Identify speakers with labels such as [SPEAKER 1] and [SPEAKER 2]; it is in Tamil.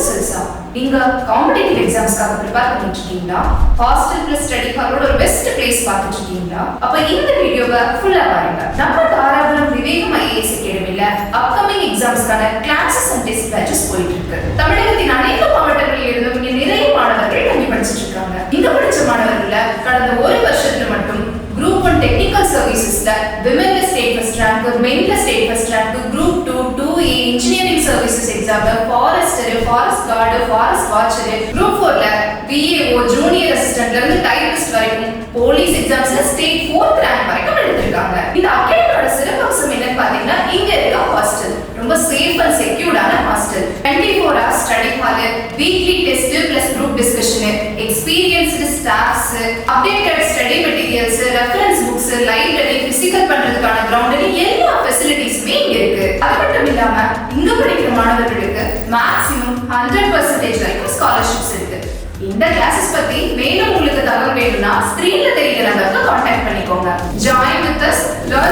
[SPEAKER 1] செல்ஸா? நீங்க காம்படிட்டிவ் எக்ஸாம்ஸ்க்காக ப்ரிப்பேர் பண்ணிட்டு இருக்கீங்களா? ஹாஸ்டல் பிளஸ் ஸ்டடி ஹாலோட ஒரு பெஸ்ட் பிளேஸ் பார்த்துட்டு இருக்கீங்களா? அப்ப இந்த வீடியோவை ஃபுல்லா பாருங்க. நம்ம தாராபுரம் விவேகம் ஐஏஎஸ் அகாடமில அப்கமிங் எக்ஸாம்ஸ்க்கான கிளாஸஸ் அண்ட் டெஸ்ட் பேட்சஸ் போயிட்டு இருக்கு. தமிழகத்தின் அனைத்து மாவட்டங்களில் இருந்தும் இங்க நிறைய மாணவர்கள் தங்கி படிச்சுட்டு இருக்காங்க. இங்க படிச்ச மாணவர்கள கடந்த ஒரு வருஷத்துல மட்டும் குரூப் 1 டெக்னிக்கல் சர்வீசஸ்ல விமென்ல ஸ்டேட் ஃபர்ஸ்ட் ரேங்க், மென்ல state first rank, group 2, 2A engineering services எக்ஸாம்ல forester, forest guard, forest watcher, group 4ல VAO ஜூனியர் அசிஸ்டன்ட்ல இருந்து டைபிஸ்ட் வரைக்கும் போலீஸ் எக்ஸாம்ஸ்ல ஸ்டேட் 4th ரேங்க் வரைக்கும் எடுத்திருக்காங்க. இந்த அகாடமியோட சிறப்பம்சம் என்னன்னு பாத்தீங்கன்னா இங்க இருக்க ஹாஸ்டல் ரொம்ப சேஃப் அண்ட் செக்யூர்டான hostel, 24 hours study hall, weekly test plus group discussion, experienced staffs, updated study materials, reference books, library, physical பண்றதுக்கான கிரவுண்ட், எல்லா ஃபெசிலிட்டிஸுமே இங்க இருக்கு. அது மட்டும் இல்லாம இங்க படிக்கிற மாணவர்களுக்கு மேக்ஸிமம் 100% வரைக்கும் ஸ்காலர்ஷிப்ஸ் இருக்கு. இந்த கிளாसेस பத்தி மேலும் உங்களுக்கு தகவல் வேணும்னா ஸ்கிரீன்ல தெரியுற நம்பருக்கு கான்டாக்ட் பண்ணிக்கோங்க. Join with us, learn